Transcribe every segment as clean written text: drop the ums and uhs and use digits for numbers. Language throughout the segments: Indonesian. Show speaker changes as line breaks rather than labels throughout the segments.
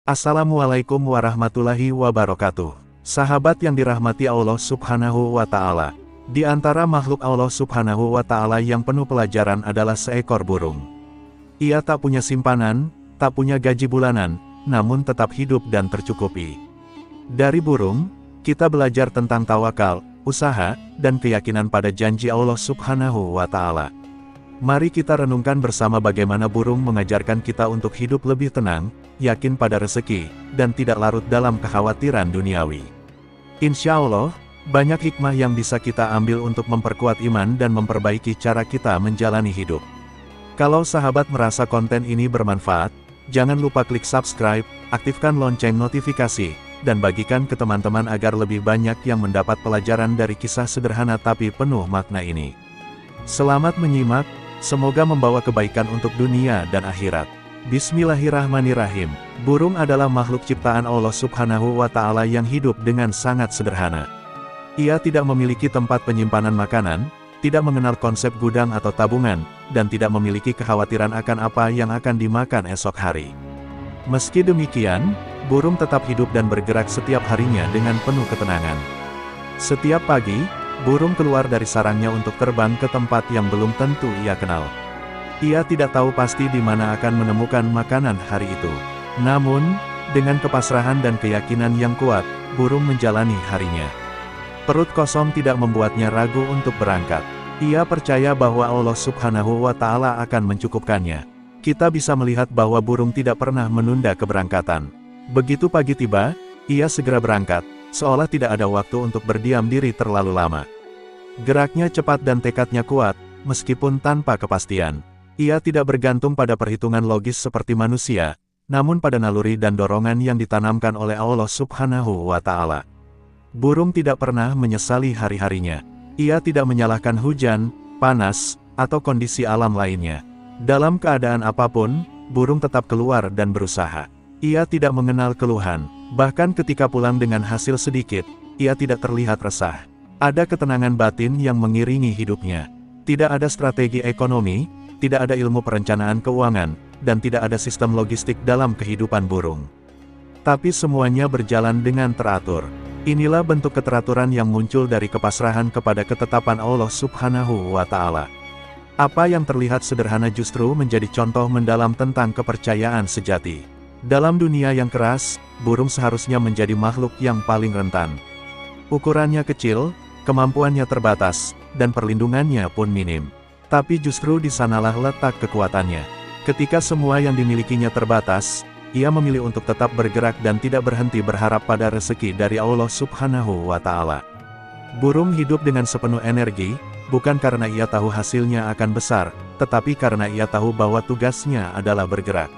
Assalamualaikum warahmatullahi wabarakatuh. Sahabat yang dirahmati Allah Subhanahu wa Ta'ala. Di antara makhluk Allah Subhanahu wa Ta'ala yang penuh pelajaran adalah seekor burung. Ia tak punya simpanan, tak punya gaji bulanan, namun tetap hidup dan tercukupi. Dari burung, kita belajar tentang tawakal, usaha, dan keyakinan pada janji Allah Subhanahu wa Ta'ala. Mari kita renungkan bersama bagaimana burung mengajarkan kita untuk hidup lebih tenang, yakin pada rezeki, dan tidak larut dalam kekhawatiran duniawi. Insya Allah, banyak hikmah yang bisa kita ambil untuk memperkuat iman dan memperbaiki cara kita menjalani hidup. Kalau sahabat merasa konten ini bermanfaat, jangan lupa klik subscribe, aktifkan lonceng notifikasi, dan bagikan ke teman-teman agar lebih banyak yang mendapat pelajaran dari kisah sederhana tapi penuh makna ini. Selamat menyimak. Semoga membawa kebaikan untuk dunia dan akhirat. Bismillahirrahmanirrahim. Burung adalah makhluk ciptaan Allah Subhanahu wa Ta'ala yang hidup dengan sangat sederhana. Ia tidak memiliki tempat penyimpanan makanan, tidak mengenal konsep gudang atau tabungan, dan tidak memiliki kekhawatiran akan apa yang akan dimakan esok hari. Meski demikian, burung tetap hidup dan bergerak setiap harinya dengan penuh ketenangan. Setiap pagi, burung keluar dari sarangnya untuk terbang ke tempat yang belum tentu ia kenal. Ia tidak tahu pasti di mana akan menemukan makanan hari itu. Namun, dengan kepasrahan dan keyakinan yang kuat, burung menjalani harinya. Perut kosong tidak membuatnya ragu untuk berangkat. Ia percaya bahwa Allah Subhanahu wa Ta'ala akan mencukupkannya. Kita bisa melihat bahwa burung tidak pernah menunda keberangkatan. Begitu pagi tiba, ia segera berangkat, seolah tidak ada waktu untuk berdiam diri terlalu lama. Geraknya cepat dan tekadnya kuat, meskipun tanpa kepastian. Ia tidak bergantung pada perhitungan logis seperti manusia, namun pada naluri dan dorongan yang ditanamkan oleh Allah Subhanahu wa Ta'ala. Burung tidak pernah menyesali hari-harinya. Ia tidak menyalahkan hujan, panas, atau kondisi alam lainnya. Dalam keadaan apapun, burung tetap keluar dan berusaha. Ia tidak mengenal keluhan, bahkan ketika pulang dengan hasil sedikit, ia tidak terlihat resah. Ada ketenangan batin yang mengiringi hidupnya. Tidak ada strategi ekonomi, tidak ada ilmu perencanaan keuangan, dan tidak ada sistem logistik dalam kehidupan burung. Tapi semuanya berjalan dengan teratur. Inilah bentuk keteraturan yang muncul dari kepasrahan kepada ketetapan Allah Subhanahu wa Ta'ala. Apa yang terlihat sederhana justru menjadi contoh mendalam tentang kepercayaan sejati. Dalam dunia yang keras, burung seharusnya menjadi makhluk yang paling rentan. Ukurannya kecil, kemampuannya terbatas, dan perlindungannya pun minim. Tapi justru di sanalah letak kekuatannya. Ketika semua yang dimilikinya terbatas, ia memilih untuk tetap bergerak dan tidak berhenti berharap pada rezeki dari Allah Subhanahu wa Ta'ala. Burung hidup dengan sepenuh energi, bukan karena ia tahu hasilnya akan besar, tetapi karena ia tahu bahwa tugasnya adalah bergerak.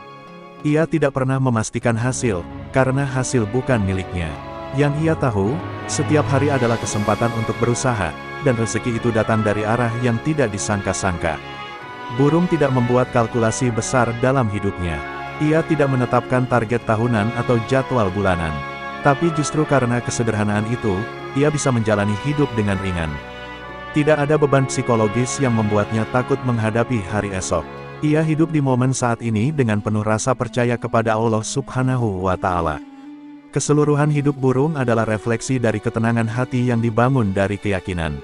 Ia tidak pernah memastikan hasil, karena hasil bukan miliknya. Yang ia tahu, setiap hari adalah kesempatan untuk berusaha, dan rezeki itu datang dari arah yang tidak disangka-sangka. Burung tidak membuat kalkulasi besar dalam hidupnya. Ia tidak menetapkan target tahunan atau jadwal bulanan. Tapi justru karena kesederhanaan itu, ia bisa menjalani hidup dengan ringan. Tidak ada beban psikologis yang membuatnya takut menghadapi hari esok. Ia hidup di momen saat ini dengan penuh rasa percaya kepada Allah Subhanahu wa Ta'ala. Keseluruhan hidup burung adalah refleksi dari ketenangan hati yang dibangun dari keyakinan.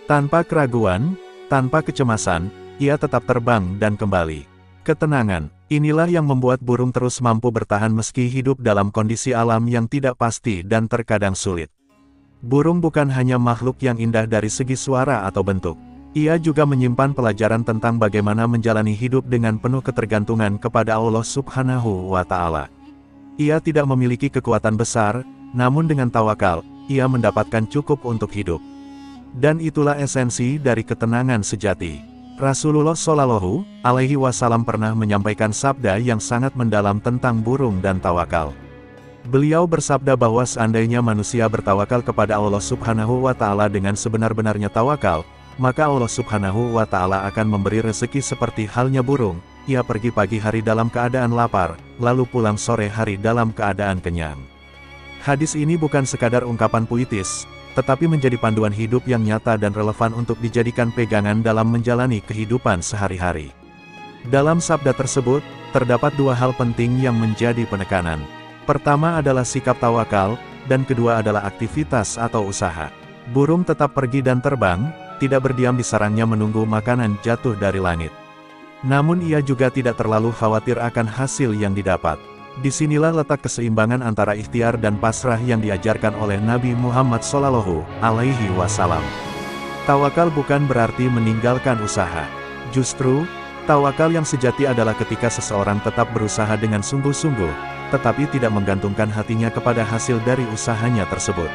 Tanpa keraguan, tanpa kecemasan, ia tetap terbang dan kembali. Ketenangan, inilah yang membuat burung terus mampu bertahan meski hidup dalam kondisi alam yang tidak pasti dan terkadang sulit. Burung bukan hanya makhluk yang indah dari segi suara atau bentuk. Ia juga menyimpan pelajaran tentang bagaimana menjalani hidup dengan penuh ketergantungan kepada Allah Subhanahu wa Ta'ala. Ia tidak memiliki kekuatan besar, namun dengan tawakal, ia mendapatkan cukup untuk hidup. Dan itulah esensi dari ketenangan sejati. Rasulullah Shallallahu alaihi wasallam pernah menyampaikan sabda yang sangat mendalam tentang burung dan tawakal. Beliau bersabda bahwa seandainya manusia bertawakal kepada Allah Subhanahu wa Ta'ala dengan sebenar-benarnya tawakal, maka Allah Subhanahu wa Ta'ala akan memberi rezeki seperti halnya burung. Ia pergi pagi hari dalam keadaan lapar, lalu pulang sore hari dalam keadaan kenyang. Hadis ini bukan sekadar ungkapan puitis, tetapi menjadi panduan hidup yang nyata dan relevan untuk dijadikan pegangan dalam menjalani kehidupan sehari-hari. Dalam sabda tersebut, terdapat dua hal penting yang menjadi penekanan. Pertama adalah sikap tawakal, dan kedua adalah aktivitas atau usaha. Burung tetap pergi dan terbang, tidak berdiam di sarangnya menunggu makanan jatuh dari langit. Namun ia juga tidak terlalu khawatir akan hasil yang didapat. Disinilah letak keseimbangan antara ikhtiar dan pasrah yang diajarkan oleh Nabi Muhammad SAW. Tawakal bukan berarti meninggalkan usaha. Justru, tawakal yang sejati adalah ketika seseorang tetap berusaha dengan sungguh-sungguh, tetapi tidak menggantungkan hatinya kepada hasil dari usahanya tersebut.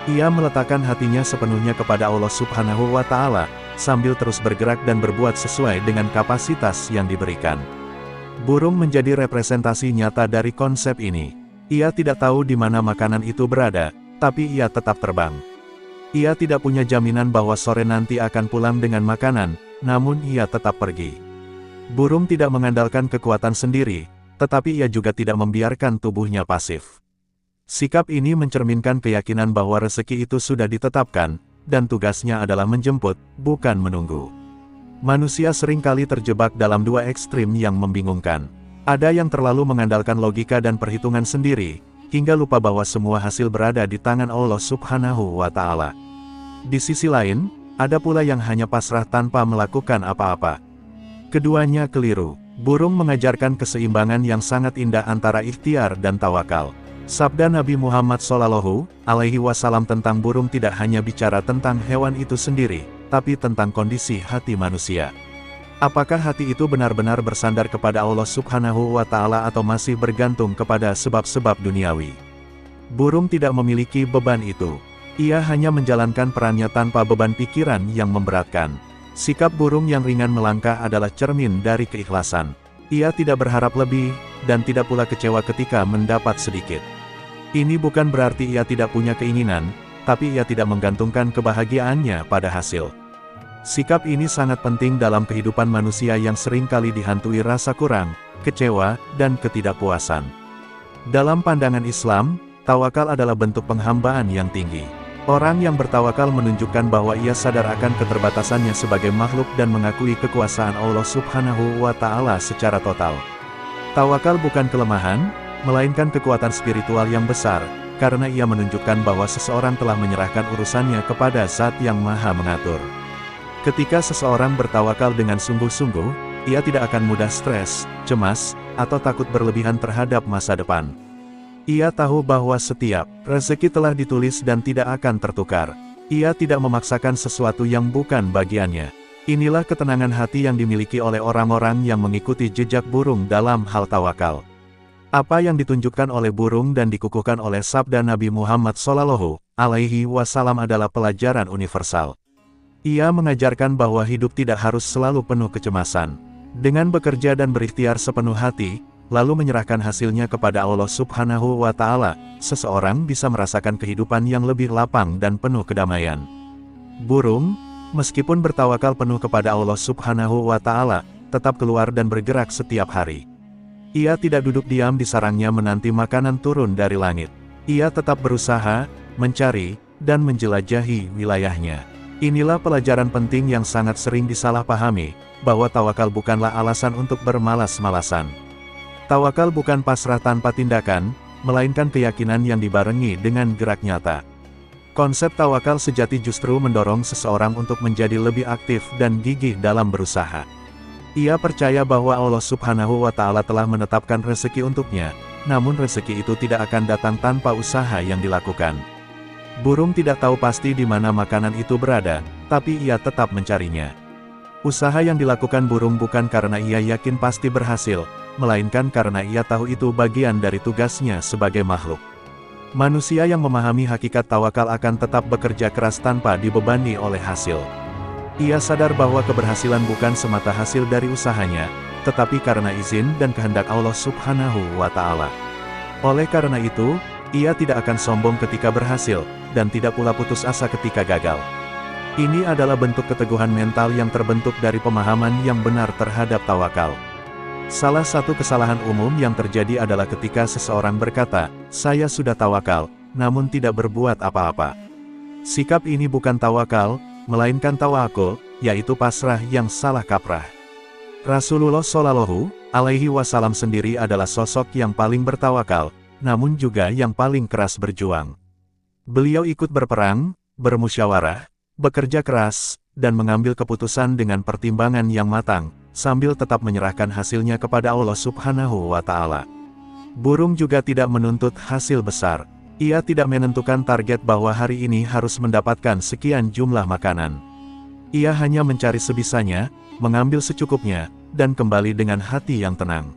Ia meletakkan hatinya sepenuhnya kepada Allah Subhanahu wa Ta'ala, sambil terus bergerak dan berbuat sesuai dengan kapasitas yang diberikan. Burung menjadi representasi nyata dari konsep ini. Ia tidak tahu di mana makanan itu berada, tapi ia tetap terbang. Ia tidak punya jaminan bahwa sore nanti akan pulang dengan makanan, namun ia tetap pergi. Burung tidak mengandalkan kekuatan sendiri, tetapi ia juga tidak membiarkan tubuhnya pasif. Sikap ini mencerminkan keyakinan bahwa rezeki itu sudah ditetapkan, dan tugasnya adalah menjemput, bukan menunggu. Manusia seringkali terjebak dalam dua ekstrim yang membingungkan. Ada yang terlalu mengandalkan logika dan perhitungan sendiri, hingga lupa bahwa semua hasil berada di tangan Allah Subhanahu wa Ta'ala. Di sisi lain, ada pula yang hanya pasrah tanpa melakukan apa-apa. Keduanya keliru. Burung mengajarkan keseimbangan yang sangat indah antara ikhtiar dan tawakal. Sabda Nabi Muhammad SAW tentang burung tidak hanya bicara tentang hewan itu sendiri, tapi tentang kondisi hati manusia. Apakah hati itu benar-benar bersandar kepada Allah Subhanahu wa Ta'ala atau masih bergantung kepada sebab-sebab duniawi? Burung tidak memiliki beban itu. Ia hanya menjalankan perannya tanpa beban pikiran yang memberatkan. Sikap burung yang ringan melangkah adalah cermin dari keikhlasan. Ia tidak berharap lebih, dan tidak pula kecewa ketika mendapat sedikit. Ini bukan berarti ia tidak punya keinginan, tapi ia tidak menggantungkan kebahagiaannya pada hasil. Sikap ini sangat penting dalam kehidupan manusia yang seringkali dihantui rasa kurang, kecewa, dan ketidakpuasan. Dalam pandangan Islam, tawakal adalah bentuk penghambaan yang tinggi. Orang yang bertawakal menunjukkan bahwa ia sadar akan keterbatasannya sebagai makhluk dan mengakui kekuasaan Allah Subhanahu wa Ta'ala secara total. Tawakal bukan kelemahan, melainkan kekuatan spiritual yang besar, karena ia menunjukkan bahwa seseorang telah menyerahkan urusannya kepada Zat yang Maha Mengatur. Ketika seseorang bertawakal dengan sungguh-sungguh, ia tidak akan mudah stres, cemas, atau takut berlebihan terhadap masa depan. Ia tahu bahwa setiap rezeki telah ditulis dan tidak akan tertukar. Ia tidak memaksakan sesuatu yang bukan bagiannya. Inilah ketenangan hati yang dimiliki oleh orang-orang yang mengikuti jejak burung dalam hal tawakal. Apa yang ditunjukkan oleh burung dan dikukuhkan oleh sabda Nabi Muhammad SAW adalah pelajaran universal. Ia mengajarkan bahwa hidup tidak harus selalu penuh kecemasan. Dengan bekerja dan berikhtiar sepenuh hati, lalu menyerahkan hasilnya kepada Allah Subhanahu wa Ta'ala, seseorang bisa merasakan kehidupan yang lebih lapang dan penuh kedamaian. Burung, meskipun bertawakal penuh kepada Allah Subhanahu wa Ta'ala, tetap keluar dan bergerak setiap hari. Ia tidak duduk diam di sarangnya menanti makanan turun dari langit. Ia tetap berusaha, mencari, dan menjelajahi wilayahnya. Inilah pelajaran penting yang sangat sering disalahpahami, bahwa tawakal bukanlah alasan untuk bermalas-malasan. Tawakal bukan pasrah tanpa tindakan, melainkan keyakinan yang dibarengi dengan gerak nyata. Konsep tawakal sejati justru mendorong seseorang untuk menjadi lebih aktif dan gigih dalam berusaha. Ia percaya bahwa Allah Subhanahu wa Ta'ala telah menetapkan rezeki untuknya, namun rezeki itu tidak akan datang tanpa usaha yang dilakukan. Burung tidak tahu pasti di mana makanan itu berada, tapi ia tetap mencarinya. Usaha yang dilakukan burung bukan karena ia yakin pasti berhasil, melainkan karena ia tahu itu bagian dari tugasnya sebagai makhluk. Manusia yang memahami hakikat tawakal akan tetap bekerja keras tanpa dibebani oleh hasil. Ia sadar bahwa keberhasilan bukan semata hasil dari usahanya, tetapi karena izin dan kehendak Allah Subhanahu wa Ta'ala. Oleh karena itu, ia tidak akan sombong ketika berhasil, dan tidak pula putus asa ketika gagal. Ini adalah bentuk keteguhan mental yang terbentuk dari pemahaman yang benar terhadap tawakal. Salah satu kesalahan umum yang terjadi adalah ketika seseorang berkata, "Saya sudah tawakal," namun tidak berbuat apa-apa. Sikap ini bukan tawakal, melainkan tawakul, yaitu pasrah yang salah kaprah. Rasulullah SAW sendiri adalah sosok yang paling bertawakal, namun juga yang paling keras berjuang. Beliau ikut berperang, bermusyawarah, bekerja keras, dan mengambil keputusan dengan pertimbangan yang matang, sambil tetap menyerahkan hasilnya kepada Allah Subhanahu wa Ta'ala. Burung juga tidak menuntut hasil besar. Ia tidak menentukan target bahwa hari ini harus mendapatkan sekian jumlah makanan. Ia hanya mencari sebisanya, mengambil secukupnya, dan kembali dengan hati yang tenang.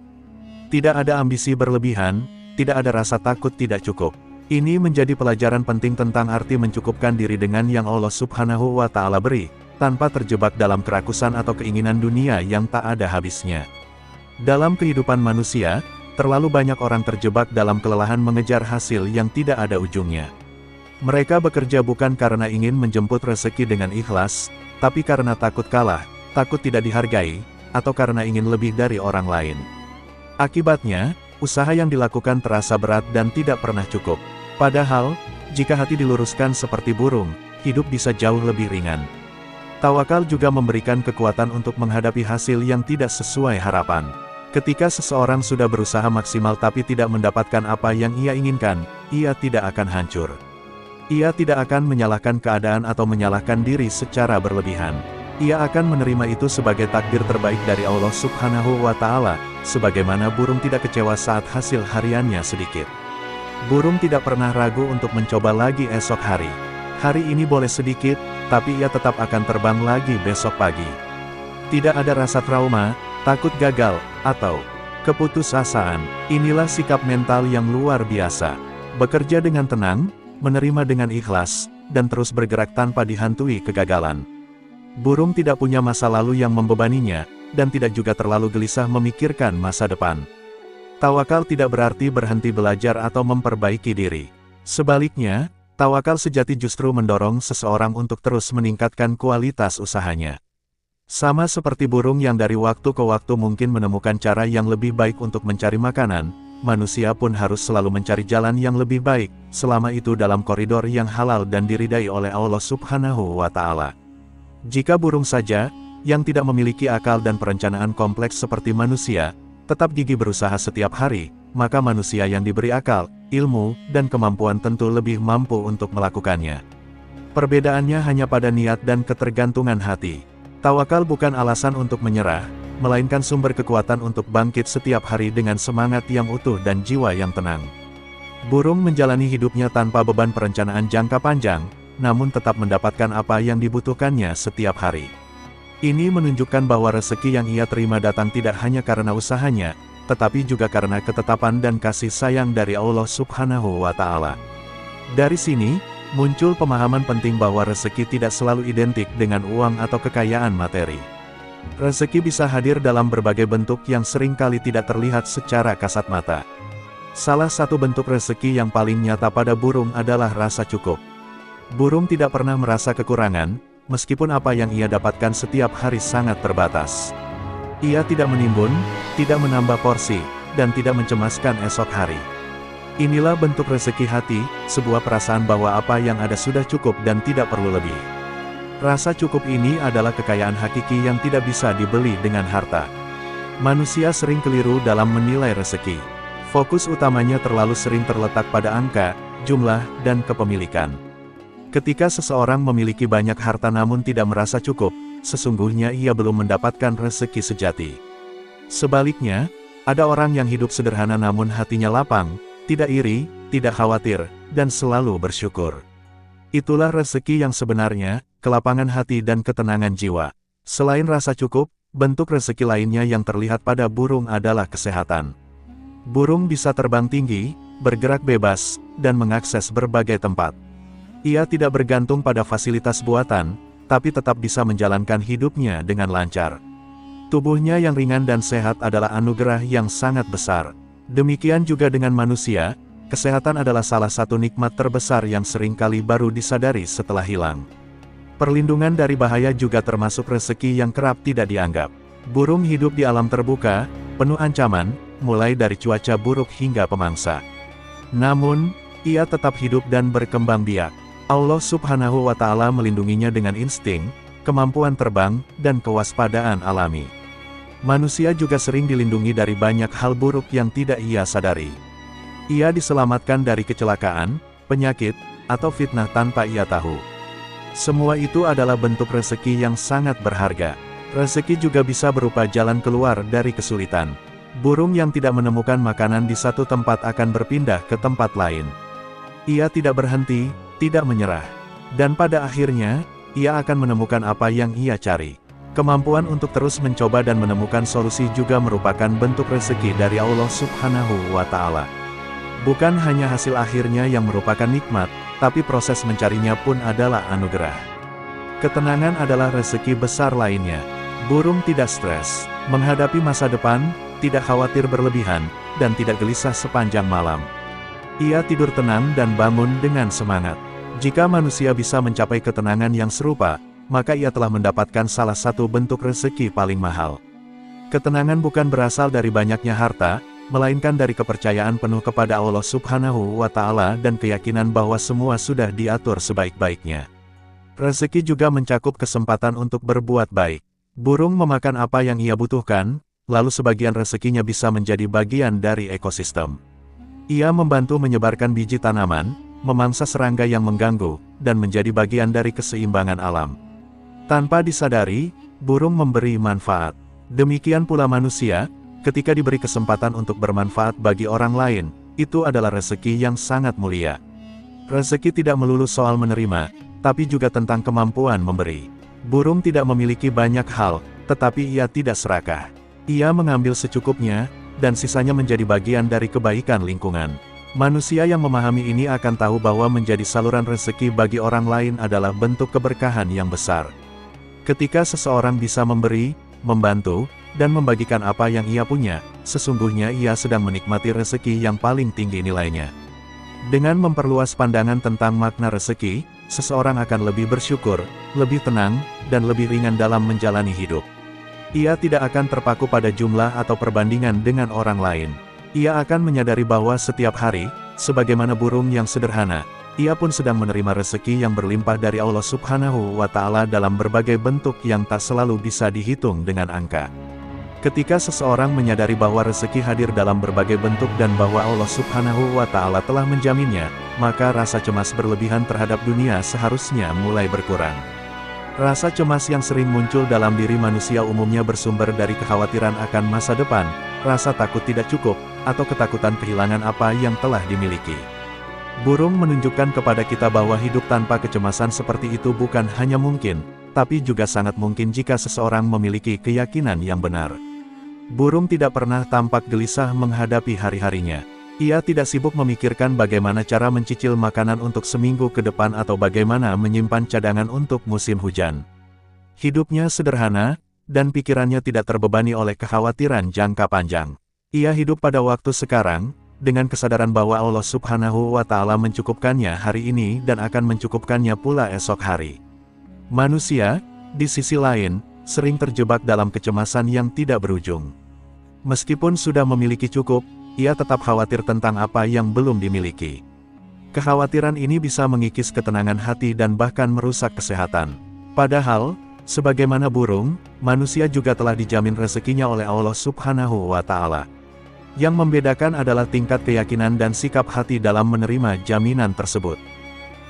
Tidak ada ambisi berlebihan, tidak ada rasa takut tidak cukup. Ini menjadi pelajaran penting tentang arti mencukupkan diri dengan yang Allah Subhanahu wa Ta'ala beri, tanpa terjebak dalam kerakusan atau keinginan dunia yang tak ada habisnya. Dalam kehidupan manusia, terlalu banyak orang terjebak dalam kelelahan mengejar hasil yang tidak ada ujungnya. Mereka bekerja bukan karena ingin menjemput rezeki dengan ikhlas, tapi karena takut kalah, takut tidak dihargai, atau karena ingin lebih dari orang lain. Akibatnya, usaha yang dilakukan terasa berat dan tidak pernah cukup. Padahal, jika hati diluruskan seperti burung, hidup bisa jauh lebih ringan. Tawakal juga memberikan kekuatan untuk menghadapi hasil yang tidak sesuai harapan. Ketika seseorang sudah berusaha maksimal tapi tidak mendapatkan apa yang ia inginkan, ia tidak akan hancur. Ia tidak akan menyalahkan keadaan atau menyalahkan diri secara berlebihan. Ia akan menerima itu sebagai takdir terbaik dari Allah Subhanahu wa Ta'ala, sebagaimana burung tidak kecewa saat hasil hariannya sedikit. Burung tidak pernah ragu untuk mencoba lagi esok hari. Hari ini boleh sedikit, tapi ia tetap akan terbang lagi besok pagi. Tidak ada rasa trauma, takut gagal, atau keputusasaan. Inilah sikap mental yang luar biasa. Bekerja dengan tenang, menerima dengan ikhlas, dan terus bergerak tanpa dihantui kegagalan. Burung tidak punya masa lalu yang membebaninya, dan tidak juga terlalu gelisah memikirkan masa depan. Tawakal tidak berarti berhenti belajar atau memperbaiki diri. Sebaliknya, tawakal sejati justru mendorong seseorang untuk terus meningkatkan kualitas usahanya. Sama seperti burung yang dari waktu ke waktu mungkin menemukan cara yang lebih baik untuk mencari makanan, manusia pun harus selalu mencari jalan yang lebih baik, selama itu dalam koridor yang halal dan diridai oleh Allah Subhanahu wa Ta'ala. Jika burung saja, yang tidak memiliki akal dan perencanaan kompleks seperti manusia, tetap gigih berusaha setiap hari, maka manusia yang diberi akal, ilmu, dan kemampuan tentu lebih mampu untuk melakukannya. Perbedaannya hanya pada niat dan ketergantungan hati. Tawakal bukan alasan untuk menyerah, melainkan sumber kekuatan untuk bangkit setiap hari dengan semangat yang utuh dan jiwa yang tenang. Burung menjalani hidupnya tanpa beban perencanaan jangka panjang, namun tetap mendapatkan apa yang dibutuhkannya setiap hari. Ini menunjukkan bahwa rezeki yang ia terima datang tidak hanya karena usahanya, tetapi juga karena ketetapan dan kasih sayang dari Allah Subhanahu wa Ta'ala. Dari sini, muncul pemahaman penting bahwa rezeki tidak selalu identik dengan uang atau kekayaan materi. Rezeki bisa hadir dalam berbagai bentuk yang seringkali tidak terlihat secara kasat mata. Salah satu bentuk rezeki yang paling nyata pada burung adalah rasa cukup. Burung tidak pernah merasa kekurangan, meskipun apa yang ia dapatkan setiap hari sangat terbatas. Ia tidak menimbun, tidak menambah porsi, dan tidak mencemaskan esok hari. Inilah bentuk rezeki hati, sebuah perasaan bahwa apa yang ada sudah cukup dan tidak perlu lebih. Rasa cukup ini adalah kekayaan hakiki yang tidak bisa dibeli dengan harta. Manusia sering keliru dalam menilai rezeki. Fokus utamanya terlalu sering terletak pada angka, jumlah, dan kepemilikan. Ketika seseorang memiliki banyak harta namun tidak merasa cukup, sesungguhnya ia belum mendapatkan rezeki sejati. Sebaliknya, ada orang yang hidup sederhana namun hatinya lapang, tidak iri, tidak khawatir, dan selalu bersyukur. Itulah rezeki yang sebenarnya, kelapangan hati dan ketenangan jiwa. Selain rasa cukup, bentuk rezeki lainnya yang terlihat pada burung adalah kesehatan. Burung bisa terbang tinggi, bergerak bebas, dan mengakses berbagai tempat. Ia tidak bergantung pada fasilitas buatan, tapi tetap bisa menjalankan hidupnya dengan lancar. Tubuhnya yang ringan dan sehat adalah anugerah yang sangat besar. Demikian juga dengan manusia, kesehatan adalah salah satu nikmat terbesar yang seringkali baru disadari setelah hilang. Perlindungan dari bahaya juga termasuk rezeki yang kerap tidak dianggap. Burung hidup di alam terbuka, penuh ancaman, mulai dari cuaca buruk hingga pemangsa. Namun, ia tetap hidup dan berkembang biak. Allah Subhanahu wa Ta'ala melindunginya dengan insting, kemampuan terbang, dan kewaspadaan alami. Manusia juga sering dilindungi dari banyak hal buruk yang tidak ia sadari. Ia diselamatkan dari kecelakaan, penyakit, atau fitnah tanpa ia tahu. Semua itu adalah bentuk rezeki yang sangat berharga. Rezeki juga bisa berupa jalan keluar dari kesulitan. Burung yang tidak menemukan makanan di satu tempat akan berpindah ke tempat lain. Ia tidak berhenti, tidak menyerah. Dan pada akhirnya, ia akan menemukan apa yang ia cari. Kemampuan untuk terus mencoba dan menemukan solusi juga merupakan bentuk rezeki dari Allah Subhanahu wa Ta'ala. Bukan hanya hasil akhirnya yang merupakan nikmat, tapi proses mencarinya pun adalah anugerah. Ketenangan adalah rezeki besar lainnya. Burung tidak stres, menghadapi masa depan, tidak khawatir berlebihan, dan tidak gelisah sepanjang malam. Ia tidur tenang dan bangun dengan semangat. Jika manusia bisa mencapai ketenangan yang serupa, maka ia telah mendapatkan salah satu bentuk rezeki paling mahal. Ketenangan bukan berasal dari banyaknya harta, melainkan dari kepercayaan penuh kepada Allah Subhanahu wa Ta'ala dan keyakinan bahwa semua sudah diatur sebaik-baiknya. Rezeki juga mencakup kesempatan untuk berbuat baik. Burung memakan apa yang ia butuhkan, lalu sebagian rezekinya bisa menjadi bagian dari ekosistem. Ia membantu menyebarkan biji tanaman, memangsa serangga yang mengganggu, dan menjadi bagian dari keseimbangan alam. Tanpa disadari, burung memberi manfaat. Demikian pula manusia, ketika diberi kesempatan untuk bermanfaat bagi orang lain, itu adalah rezeki yang sangat mulia. Rezeki tidak melulu soal menerima, tapi juga tentang kemampuan memberi. Burung tidak memiliki banyak hal, tetapi ia tidak serakah. Ia mengambil secukupnya, dan sisanya menjadi bagian dari kebaikan lingkungan. Manusia yang memahami ini akan tahu bahwa menjadi saluran rezeki bagi orang lain adalah bentuk keberkahan yang besar. Ketika seseorang bisa memberi, membantu, dan membagikan apa yang ia punya, sesungguhnya ia sedang menikmati rezeki yang paling tinggi nilainya. Dengan memperluas pandangan tentang makna rezeki, seseorang akan lebih bersyukur, lebih tenang, dan lebih ringan dalam menjalani hidup. Ia tidak akan terpaku pada jumlah atau perbandingan dengan orang lain. Ia akan menyadari bahwa setiap hari, sebagaimana burung yang sederhana, ia pun sedang menerima rezeki yang berlimpah dari Allah Subhanahu wa Ta'ala dalam berbagai bentuk yang tak selalu bisa dihitung dengan angka. Ketika seseorang menyadari bahwa rezeki hadir dalam berbagai bentuk dan bahwa Allah Subhanahu wa Ta'ala telah menjaminnya, maka rasa cemas berlebihan terhadap dunia seharusnya mulai berkurang. Rasa cemas yang sering muncul dalam diri manusia umumnya bersumber dari kekhawatiran akan masa depan, rasa takut tidak cukup, atau ketakutan kehilangan apa yang telah dimiliki. Burung menunjukkan kepada kita bahwa hidup tanpa kecemasan seperti itu bukan hanya mungkin, tapi juga sangat mungkin jika seseorang memiliki keyakinan yang benar. Burung tidak pernah tampak gelisah menghadapi hari-harinya. Ia tidak sibuk memikirkan bagaimana cara mencicil makanan untuk seminggu ke depan atau bagaimana menyimpan cadangan untuk musim hujan. Hidupnya sederhana, dan pikirannya tidak terbebani oleh kekhawatiran jangka panjang. Ia hidup pada waktu sekarang, dengan kesadaran bahwa Allah Subhanahu wa Ta'ala mencukupkannya hari ini dan akan mencukupkannya pula esok hari. Manusia, di sisi lain, sering terjebak dalam kecemasan yang tidak berujung. Meskipun sudah memiliki cukup, ia tetap khawatir tentang apa yang belum dimiliki. Kekhawatiran ini bisa mengikis ketenangan hati dan bahkan merusak kesehatan. Padahal, sebagaimana burung, manusia juga telah dijamin rezekinya oleh Allah Subhanahu wa Ta'ala. Yang membedakan adalah tingkat keyakinan dan sikap hati dalam menerima jaminan tersebut.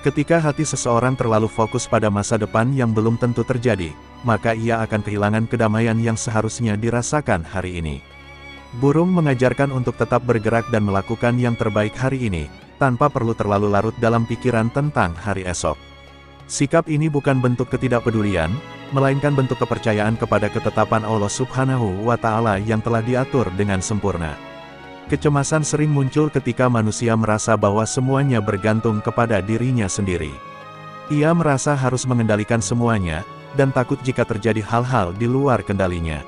Ketika hati seseorang terlalu fokus pada masa depan yang belum tentu terjadi, maka ia akan kehilangan kedamaian yang seharusnya dirasakan hari ini. Burung mengajarkan untuk tetap bergerak dan melakukan yang terbaik hari ini, tanpa perlu terlalu larut dalam pikiran tentang hari esok. Sikap ini bukan bentuk ketidakpedulian, melainkan bentuk kepercayaan kepada ketetapan Allah Subhanahu wa Ta'ala yang telah diatur dengan sempurna. Kecemasan sering muncul ketika manusia merasa bahwa semuanya bergantung kepada dirinya sendiri. Ia merasa harus mengendalikan semuanya, dan takut jika terjadi hal-hal di luar kendalinya.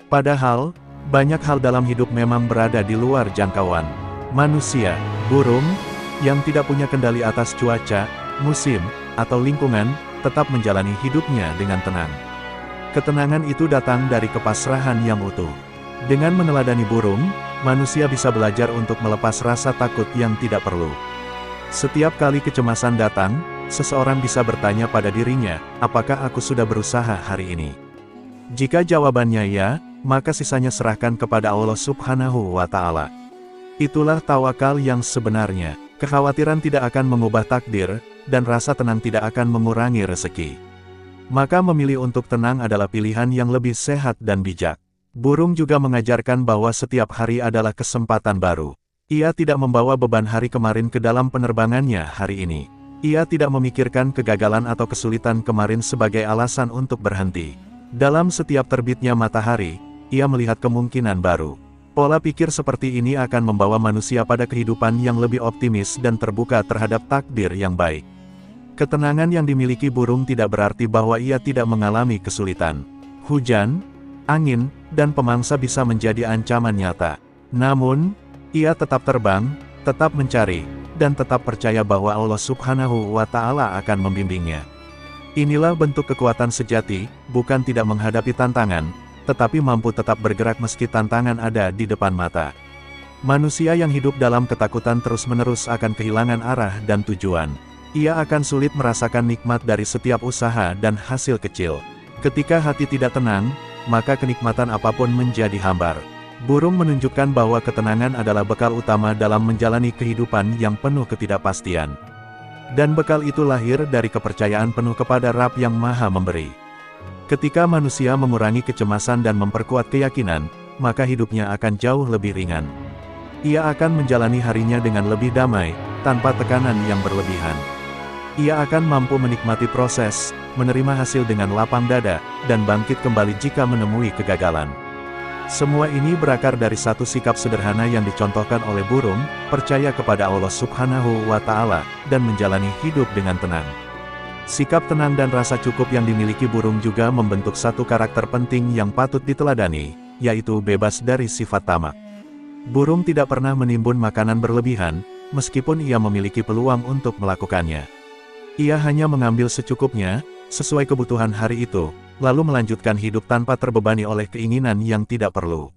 Padahal, banyak hal dalam hidup memang berada di luar jangkauan. Manusia, burung, yang tidak punya kendali atas cuaca, musim, atau lingkungan, tetap menjalani hidupnya dengan tenang. Ketenangan itu datang dari kepasrahan yang utuh. Dengan meneladani burung, manusia bisa belajar untuk melepas rasa takut yang tidak perlu. Setiap kali kecemasan datang, seseorang bisa bertanya pada dirinya, apakah aku sudah berusaha hari ini? Jika jawabannya ya, maka sisanya serahkan kepada Allah Subhanahu wa Ta'ala. Itulah tawakal yang sebenarnya. Kekhawatiran tidak akan mengubah takdir, dan rasa tenang tidak akan mengurangi rezeki. Maka memilih untuk tenang adalah pilihan yang lebih sehat dan bijak. Burung juga mengajarkan bahwa setiap hari adalah kesempatan baru. Ia tidak membawa beban hari kemarin ke dalam penerbangannya hari ini. Ia tidak memikirkan kegagalan atau kesulitan kemarin sebagai alasan untuk berhenti. Dalam setiap terbitnya matahari, ia melihat kemungkinan baru. Pola pikir seperti ini akan membawa manusia pada kehidupan yang lebih optimis dan terbuka terhadap takdir yang baik. Ketenangan yang dimiliki burung tidak berarti bahwa ia tidak mengalami kesulitan. Hujan, angin, dan pemangsa bisa menjadi ancaman nyata. Namun, ia tetap terbang, tetap mencari, dan tetap percaya bahwa Allah Subhanahu wa Ta'ala akan membimbingnya. Inilah bentuk kekuatan sejati, bukan tidak menghadapi tantangan, tetapi mampu tetap bergerak meski tantangan ada di depan mata. Manusia yang hidup dalam ketakutan terus-menerus akan kehilangan arah dan tujuan. Ia akan sulit merasakan nikmat dari setiap usaha dan hasil kecil. Ketika hati tidak tenang, maka kenikmatan apapun menjadi hambar. Burung menunjukkan bahwa ketenangan adalah bekal utama dalam menjalani kehidupan yang penuh ketidakpastian. Dan bekal itu lahir dari kepercayaan penuh kepada Rabb yang Maha Memberi. Ketika manusia mengurangi kecemasan dan memperkuat keyakinan, maka hidupnya akan jauh lebih ringan. Ia akan menjalani harinya dengan lebih damai, tanpa tekanan yang berlebihan. Ia akan mampu menikmati proses, menerima hasil dengan lapang dada, dan bangkit kembali jika menemui kegagalan. Semua ini berakar dari satu sikap sederhana yang dicontohkan oleh burung, percaya kepada Allah Subhanahu wa Ta'ala, dan menjalani hidup dengan tenang. Sikap tenang dan rasa cukup yang dimiliki burung juga membentuk satu karakter penting yang patut diteladani, yaitu bebas dari sifat tamak. Burung tidak pernah menimbun makanan berlebihan, meskipun ia memiliki peluang untuk melakukannya. Ia hanya mengambil secukupnya, sesuai kebutuhan hari itu, lalu melanjutkan hidup tanpa terbebani oleh keinginan yang tidak perlu.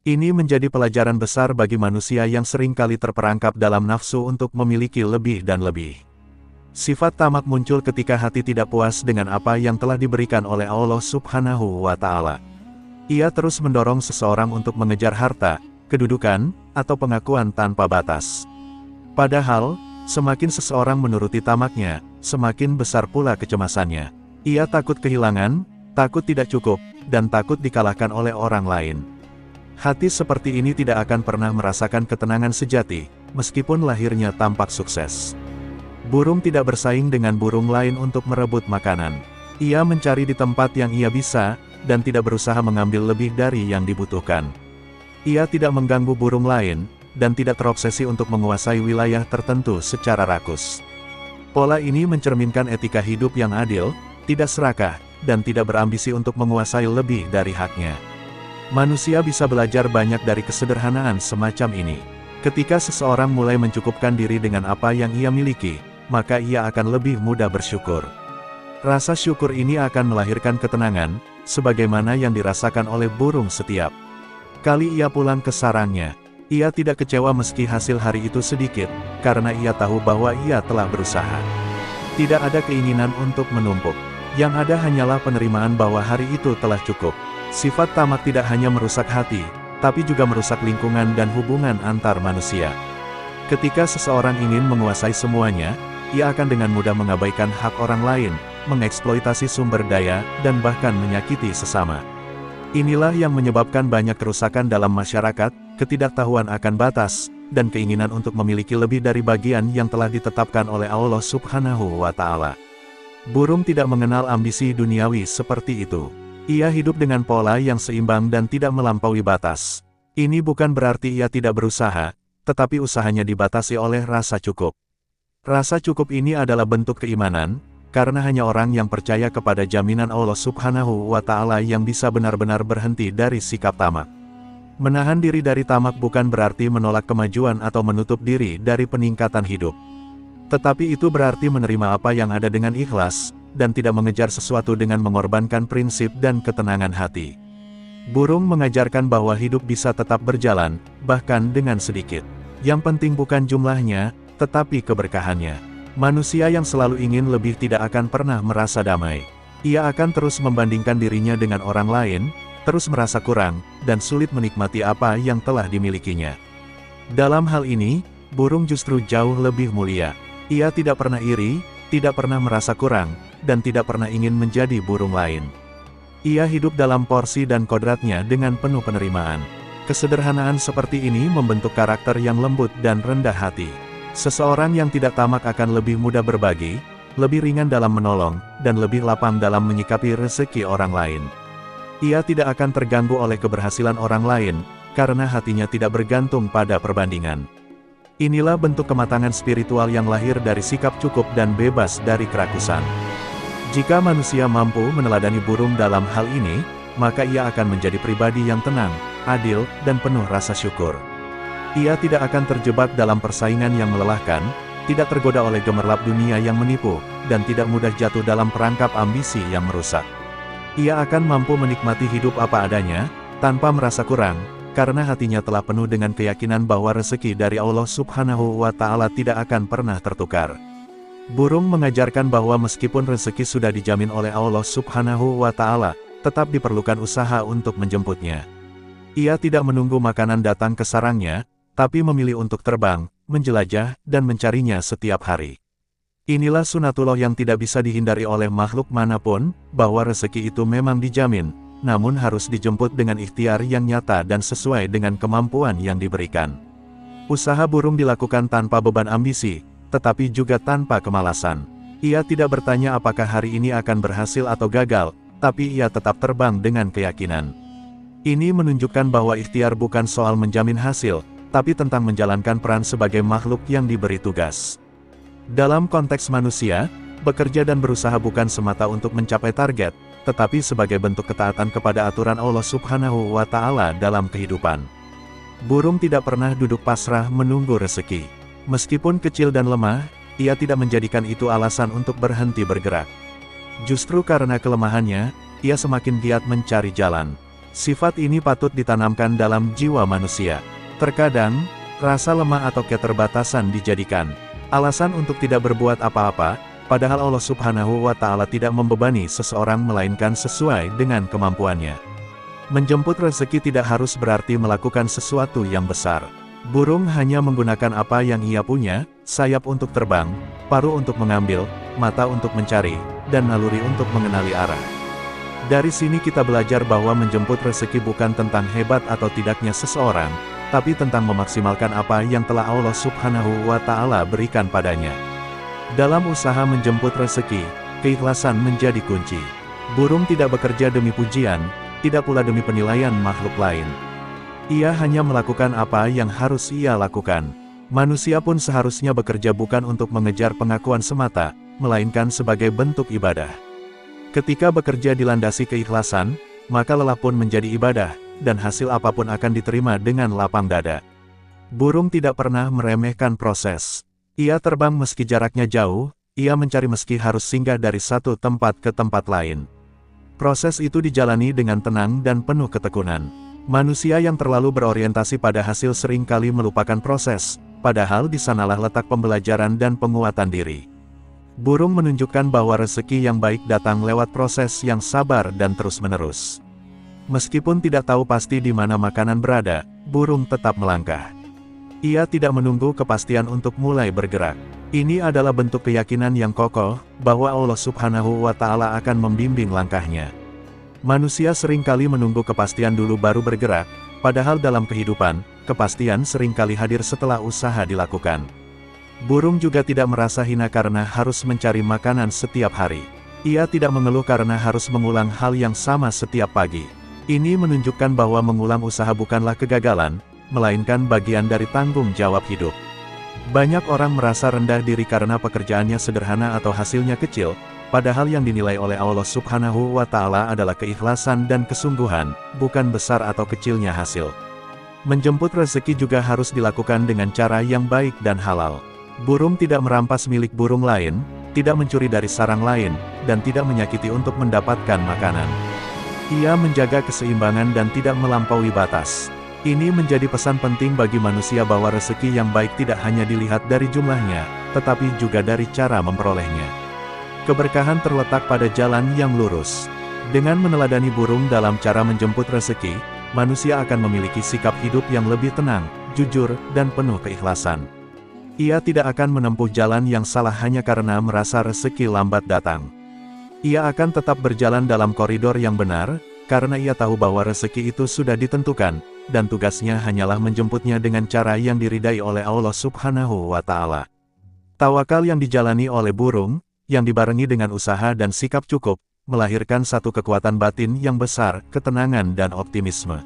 Ini menjadi pelajaran besar bagi manusia yang seringkali terperangkap dalam nafsu untuk memiliki lebih dan lebih. Sifat tamak muncul ketika hati tidak puas dengan apa yang telah diberikan oleh Allah Subhanahu wa Ta'ala. Ia terus mendorong seseorang untuk mengejar harta, kedudukan, atau pengakuan tanpa batas. Padahal, semakin seseorang menuruti tamaknya, semakin besar pula kecemasannya. Ia takut kehilangan, takut tidak cukup, dan takut dikalahkan oleh orang lain. Hati seperti ini tidak akan pernah merasakan ketenangan sejati, meskipun lahirnya tampak sukses. Burung tidak bersaing dengan burung lain untuk merebut makanan. Ia mencari di tempat yang ia bisa, dan tidak berusaha mengambil lebih dari yang dibutuhkan. Ia tidak mengganggu burung lain, dan tidak terobsesi untuk menguasai wilayah tertentu secara rakus. Pola ini mencerminkan etika hidup yang adil, tidak serakah, dan tidak berambisi untuk menguasai lebih dari haknya. Manusia bisa belajar banyak dari kesederhanaan semacam ini. Ketika seseorang mulai mencukupkan diri dengan apa yang ia miliki, maka ia akan lebih mudah bersyukur. Rasa syukur ini akan melahirkan ketenangan, sebagaimana yang dirasakan oleh burung setiap kali ia pulang ke sarangnya. Ia tidak kecewa meski hasil hari itu sedikit, karena ia tahu bahwa ia telah berusaha. Tidak ada keinginan untuk menumpuk. Yang ada hanyalah penerimaan bahwa hari itu telah cukup. Sifat tamak tidak hanya merusak hati, tapi juga merusak lingkungan dan hubungan antar manusia. Ketika seseorang ingin menguasai semuanya, ia akan dengan mudah mengabaikan hak orang lain, mengeksploitasi sumber daya, dan bahkan menyakiti sesama. Inilah yang menyebabkan banyak kerusakan dalam masyarakat, ketidaktahuan akan batas, dan keinginan untuk memiliki lebih dari bagian yang telah ditetapkan oleh Allah Subhanahu wa Ta'ala. Burung tidak mengenal ambisi duniawi seperti itu. Ia hidup dengan pola yang seimbang dan tidak melampaui batas. Ini bukan berarti ia tidak berusaha, tetapi usahanya dibatasi oleh rasa cukup. Rasa cukup ini adalah bentuk keimanan, karena hanya orang yang percaya kepada jaminan Allah Subhanahu wa Ta'ala yang bisa benar-benar berhenti dari sikap tamak. Menahan diri dari tamak bukan berarti menolak kemajuan atau menutup diri dari peningkatan hidup. Tetapi itu berarti menerima apa yang ada dengan ikhlas, dan tidak mengejar sesuatu dengan mengorbankan prinsip dan ketenangan hati. Burung mengajarkan bahwa hidup bisa tetap berjalan, bahkan dengan sedikit. Yang penting bukan jumlahnya, tetapi keberkahannya. Manusia yang selalu ingin lebih tidak akan pernah merasa damai. Ia akan terus membandingkan dirinya dengan orang lain, terus merasa kurang, dan sulit menikmati apa yang telah dimilikinya. Dalam hal ini, burung justru jauh lebih mulia. Ia tidak pernah iri, tidak pernah merasa kurang, dan tidak pernah ingin menjadi burung lain. Ia hidup dalam porsi dan kodratnya dengan penuh penerimaan. Kesederhanaan seperti ini membentuk karakter yang lembut dan rendah hati. Seseorang yang tidak tamak akan lebih mudah berbagi, lebih ringan dalam menolong, dan lebih lapang dalam menyikapi rezeki orang lain. Ia tidak akan terganggu oleh keberhasilan orang lain, karena hatinya tidak bergantung pada perbandingan. Inilah bentuk kematangan spiritual yang lahir dari sikap cukup dan bebas dari kerakusan. Jika manusia mampu meneladani burung dalam hal ini, maka ia akan menjadi pribadi yang tenang, adil, dan penuh rasa syukur. Ia tidak akan terjebak dalam persaingan yang melelahkan, tidak tergoda oleh gemerlap dunia yang menipu, dan tidak mudah jatuh dalam perangkap ambisi yang merusak. Ia akan mampu menikmati hidup apa adanya, tanpa merasa kurang, karena hatinya telah penuh dengan keyakinan bahwa rezeki dari Allah Subhanahu wa Ta'ala tidak akan pernah tertukar. Burung mengajarkan bahwa meskipun rezeki sudah dijamin oleh Allah Subhanahu wa Ta'ala, tetap diperlukan usaha untuk menjemputnya. Ia tidak menunggu makanan datang ke sarangnya, tapi memilih untuk terbang, menjelajah, dan mencarinya setiap hari. Inilah sunatullah yang tidak bisa dihindari oleh makhluk manapun, bahwa rezeki itu memang dijamin, namun harus dijemput dengan ikhtiar yang nyata dan sesuai dengan kemampuan yang diberikan. Usaha burung dilakukan tanpa beban ambisi, tetapi juga tanpa kemalasan. Ia tidak bertanya apakah hari ini akan berhasil atau gagal, tapi ia tetap terbang dengan keyakinan. Ini menunjukkan bahwa ikhtiar bukan soal menjamin hasil, tapi tentang menjalankan peran sebagai makhluk yang diberi tugas. Dalam konteks manusia, bekerja dan berusaha bukan semata untuk mencapai target, tetapi sebagai bentuk ketaatan kepada aturan Allah Subhanahu wa Ta'ala dalam kehidupan. Burung tidak pernah duduk pasrah menunggu rezeki. Meskipun kecil dan lemah, ia tidak menjadikan itu alasan untuk berhenti bergerak. Justru karena kelemahannya, ia semakin giat mencari jalan. Sifat ini patut ditanamkan dalam jiwa manusia. Terkadang, rasa lemah atau keterbatasan dijadikan alasan untuk tidak berbuat apa-apa, padahal Allah Subhanahu wa Ta'ala tidak membebani seseorang melainkan sesuai dengan kemampuannya. Menjemput rezeki tidak harus berarti melakukan sesuatu yang besar. Burung hanya menggunakan apa yang ia punya, sayap untuk terbang, paruh untuk mengambil, mata untuk mencari, dan naluri untuk mengenali arah. Dari sini kita belajar bahwa menjemput rezeki bukan tentang hebat atau tidaknya seseorang, tapi tentang memaksimalkan apa yang telah Allah Subhanahu wa Ta'ala berikan padanya. Dalam usaha menjemput rezeki, keikhlasan menjadi kunci. Burung tidak bekerja demi pujian, tidak pula demi penilaian makhluk lain. Ia hanya melakukan apa yang harus ia lakukan. Manusia pun seharusnya bekerja bukan untuk mengejar pengakuan semata, melainkan sebagai bentuk ibadah. Ketika bekerja dilandasi keikhlasan, maka lelah pun menjadi ibadah, dan hasil apapun akan diterima dengan lapang dada. Burung tidak pernah meremehkan proses. Ia terbang meski jaraknya jauh, ia mencari meski harus singgah dari satu tempat ke tempat lain. Proses itu dijalani dengan tenang dan penuh ketekunan. Manusia yang terlalu berorientasi pada hasil seringkali melupakan proses, padahal di sanalah letak pembelajaran dan penguatan diri. Burung menunjukkan bahwa rezeki yang baik datang lewat proses yang sabar dan terus-menerus. Meskipun tidak tahu pasti di mana makanan berada, burung tetap melangkah. Ia tidak menunggu kepastian untuk mulai bergerak. Ini adalah bentuk keyakinan yang kokoh, bahwa Allah Subhanahu wa Ta'ala akan membimbing langkahnya. Manusia seringkali menunggu kepastian dulu baru bergerak, padahal dalam kehidupan, kepastian seringkali hadir setelah usaha dilakukan. Burung juga tidak merasa hina karena harus mencari makanan setiap hari. Ia tidak mengeluh karena harus mengulang hal yang sama setiap pagi. Ini menunjukkan bahwa mengulang usaha bukanlah kegagalan, melainkan bagian dari tanggung jawab hidup. Banyak orang merasa rendah diri karena pekerjaannya sederhana atau hasilnya kecil, padahal yang dinilai oleh Allah Subhanahu wa Ta'ala adalah keikhlasan dan kesungguhan, bukan besar atau kecilnya hasil. Menjemput rezeki juga harus dilakukan dengan cara yang baik dan halal. Burung tidak merampas milik burung lain, tidak mencuri dari sarang lain, dan tidak menyakiti untuk mendapatkan makanan. Ia menjaga keseimbangan dan tidak melampaui batas. Ini menjadi pesan penting bagi manusia bahwa rezeki yang baik tidak hanya dilihat dari jumlahnya, tetapi juga dari cara memperolehnya. Keberkahan terletak pada jalan yang lurus. Dengan meneladani burung dalam cara menjemput rezeki, manusia akan memiliki sikap hidup yang lebih tenang, jujur, dan penuh keikhlasan. Ia tidak akan menempuh jalan yang salah hanya karena merasa rezeki lambat datang. Ia akan tetap berjalan dalam koridor yang benar, karena ia tahu bahwa rezeki itu sudah ditentukan, dan tugasnya hanyalah menjemputnya dengan cara yang diridai oleh Allah Subhanahu wa Ta'ala. Tawakal yang dijalani oleh burung, yang dibarengi dengan usaha dan sikap cukup, melahirkan satu kekuatan batin yang besar, ketenangan dan optimisme.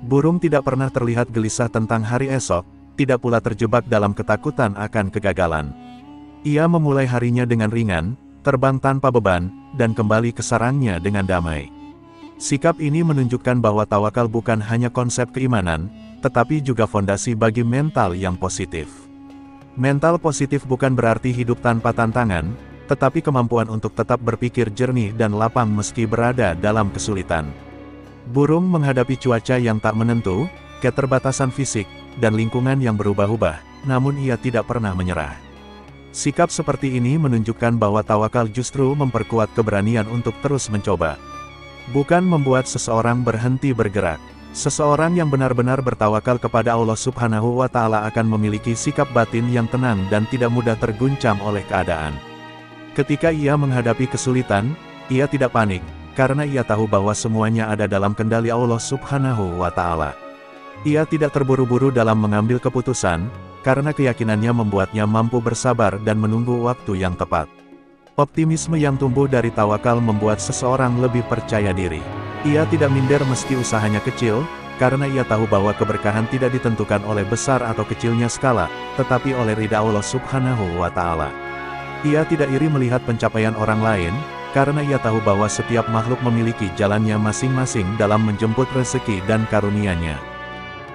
Burung tidak pernah terlihat gelisah tentang hari esok, tidak pula terjebak dalam ketakutan akan kegagalan. Ia memulai harinya dengan ringan, terbang tanpa beban, dan kembali ke sarangnya dengan damai. Sikap ini menunjukkan bahwa tawakal bukan hanya konsep keimanan, tetapi juga fondasi bagi mental yang positif. Mental positif bukan berarti hidup tanpa tantangan, tetapi kemampuan untuk tetap berpikir jernih dan lapang meski berada dalam kesulitan. Burung menghadapi cuaca yang tak menentu, keterbatasan fisik, dan lingkungan yang berubah-ubah, namun ia tidak pernah menyerah. Sikap seperti ini menunjukkan bahwa tawakal justru memperkuat keberanian untuk terus mencoba. Bukan membuat seseorang berhenti bergerak. Seseorang yang benar-benar bertawakal kepada Allah Subhanahu wa Ta'ala akan memiliki sikap batin yang tenang dan tidak mudah terguncang oleh keadaan. Ketika ia menghadapi kesulitan, ia tidak panik, karena ia tahu bahwa semuanya ada dalam kendali Allah Subhanahu wa Ta'ala. Ia tidak terburu-buru dalam mengambil keputusan, karena keyakinannya membuatnya mampu bersabar dan menunggu waktu yang tepat. Optimisme yang tumbuh dari tawakal membuat seseorang lebih percaya diri. Ia tidak minder meski usahanya kecil, karena ia tahu bahwa keberkahan tidak ditentukan oleh besar atau kecilnya skala, tetapi oleh ridha Allah Subhanahu wa Ta'ala. Ia tidak iri melihat pencapaian orang lain, karena ia tahu bahwa setiap makhluk memiliki jalannya masing-masing dalam menjemput rezeki dan karunia-Nya.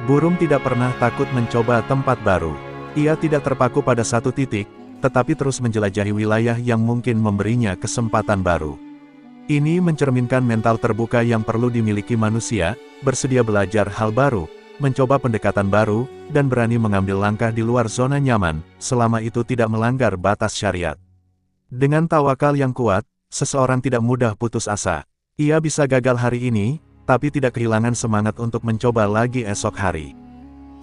Burung tidak pernah takut mencoba tempat baru. Ia tidak terpaku pada satu titik, tetapi terus menjelajahi wilayah yang mungkin memberinya kesempatan baru. Ini mencerminkan mental terbuka yang perlu dimiliki manusia, bersedia belajar hal baru, mencoba pendekatan baru, dan berani mengambil langkah di luar zona nyaman, selama itu tidak melanggar batas syariat. Dengan tawakal yang kuat, seseorang tidak mudah putus asa. Ia bisa gagal hari ini, tapi tidak kehilangan semangat untuk mencoba lagi esok hari.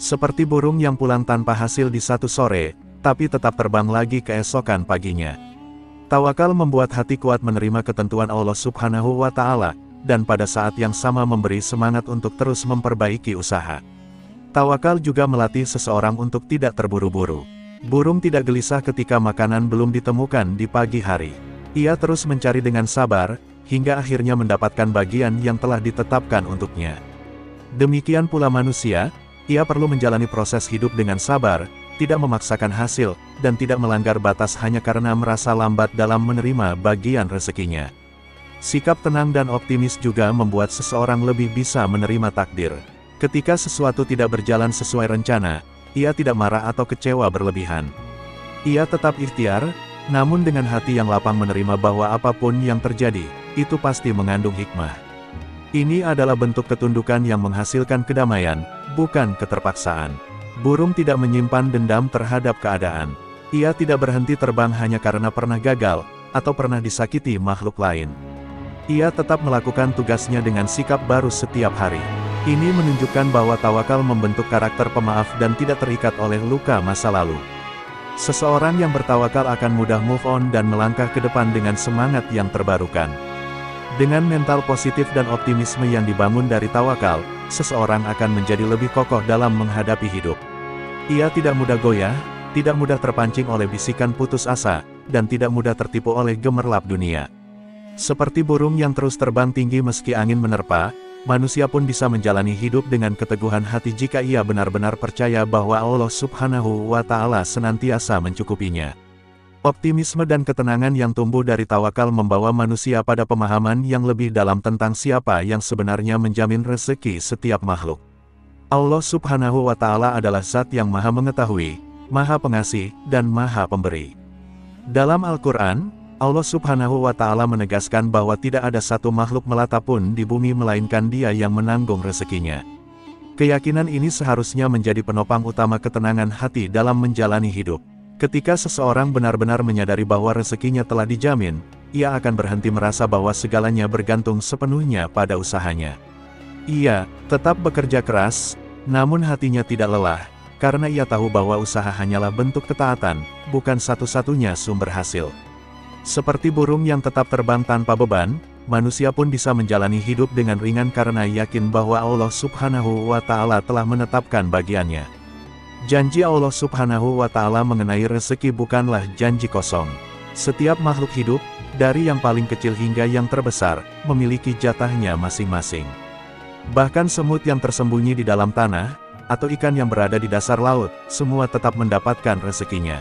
Seperti burung yang pulang tanpa hasil di satu sore, tapi tetap terbang lagi keesokan paginya. Tawakal membuat hati kuat menerima ketentuan Allah Subhanahu wa Ta'ala, dan pada saat yang sama memberi semangat untuk terus memperbaiki usaha. Tawakal juga melatih seseorang untuk tidak terburu-buru. Burung tidak gelisah ketika makanan belum ditemukan di pagi hari. Ia terus mencari dengan sabar, hingga akhirnya mendapatkan bagian yang telah ditetapkan untuknya. Demikian pula manusia, ia perlu menjalani proses hidup dengan sabar, tidak memaksakan hasil, dan tidak melanggar batas hanya karena merasa lambat dalam menerima bagian rezekinya. Sikap tenang dan optimis juga membuat seseorang lebih bisa menerima takdir. Ketika sesuatu tidak berjalan sesuai rencana, ia tidak marah atau kecewa berlebihan. Ia tetap ikhtiar, namun dengan hati yang lapang menerima bahwa apapun yang terjadi, itu pasti mengandung hikmah. Ini adalah bentuk ketundukan yang menghasilkan kedamaian, bukan keterpaksaan. Burung tidak menyimpan dendam terhadap keadaan. Ia tidak berhenti terbang hanya karena pernah gagal, atau pernah disakiti makhluk lain. Ia tetap melakukan tugasnya dengan sikap baru setiap hari. Ini menunjukkan bahwa tawakal membentuk karakter pemaaf dan tidak terikat oleh luka masa lalu. Seseorang yang bertawakal akan mudah move on dan melangkah ke depan dengan semangat yang terbarukan. Dengan mental positif dan optimisme yang dibangun dari tawakal, seseorang akan menjadi lebih kokoh dalam menghadapi hidup. Ia tidak mudah goyah, tidak mudah terpancing oleh bisikan putus asa, dan tidak mudah tertipu oleh gemerlap dunia. Seperti burung yang terus terbang tinggi meski angin menerpa, manusia pun bisa menjalani hidup dengan keteguhan hati jika ia benar-benar percaya bahwa Allah Subhanahu wa Ta'ala senantiasa mencukupinya. Optimisme dan ketenangan yang tumbuh dari tawakal membawa manusia pada pemahaman yang lebih dalam tentang siapa yang sebenarnya menjamin rezeki setiap makhluk. Allah Subhanahu wa Ta'ala adalah Zat yang Maha Mengetahui, Maha Pengasih, dan Maha Pemberi. Dalam Al-Quran, Allah Subhanahu wa Ta'ala menegaskan bahwa tidak ada satu makhluk melata pun di bumi melainkan Dia yang menanggung rezekinya. Keyakinan ini seharusnya menjadi penopang utama ketenangan hati dalam menjalani hidup. Ketika seseorang benar-benar menyadari bahwa rezekinya telah dijamin, ia akan berhenti merasa bahwa segalanya bergantung sepenuhnya pada usahanya. Ia tetap bekerja keras, namun hatinya tidak lelah, karena ia tahu bahwa usaha hanyalah bentuk ketaatan, bukan satu-satunya sumber hasil. Seperti burung yang tetap terbang tanpa beban, manusia pun bisa menjalani hidup dengan ringan karena yakin bahwa Allah Subhanahu wa Ta'ala telah menetapkan bagiannya. Janji Allah Subhanahu wa Ta'ala mengenai rezeki bukanlah janji kosong. Setiap makhluk hidup, dari yang paling kecil hingga yang terbesar, memiliki jatahnya masing-masing. Bahkan semut yang tersembunyi di dalam tanah, atau ikan yang berada di dasar laut, semua tetap mendapatkan rezekinya.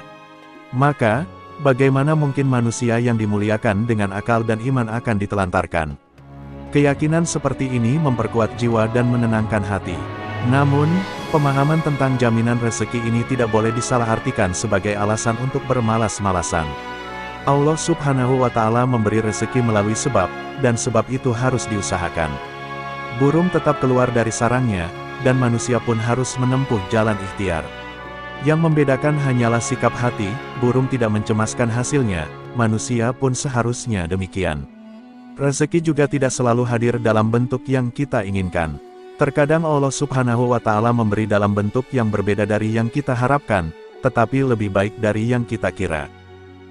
Maka, bagaimana mungkin manusia yang dimuliakan dengan akal dan iman akan ditelantarkan? Keyakinan seperti ini memperkuat jiwa dan menenangkan hati. Namun, pemahaman tentang jaminan rezeki ini tidak boleh disalahartikan sebagai alasan untuk bermalas-malasan. Allah Subhanahu wa Ta'ala memberi rezeki melalui sebab, dan sebab itu harus diusahakan. Burung tetap keluar dari sarangnya, dan manusia pun harus menempuh jalan ikhtiar. Yang membedakan hanyalah sikap hati, burung tidak mencemaskan hasilnya, manusia pun seharusnya demikian. Rezeki juga tidak selalu hadir dalam bentuk yang kita inginkan. Terkadang Allah Subhanahu wa Ta'ala memberi dalam bentuk yang berbeda dari yang kita harapkan, tetapi lebih baik dari yang kita kira.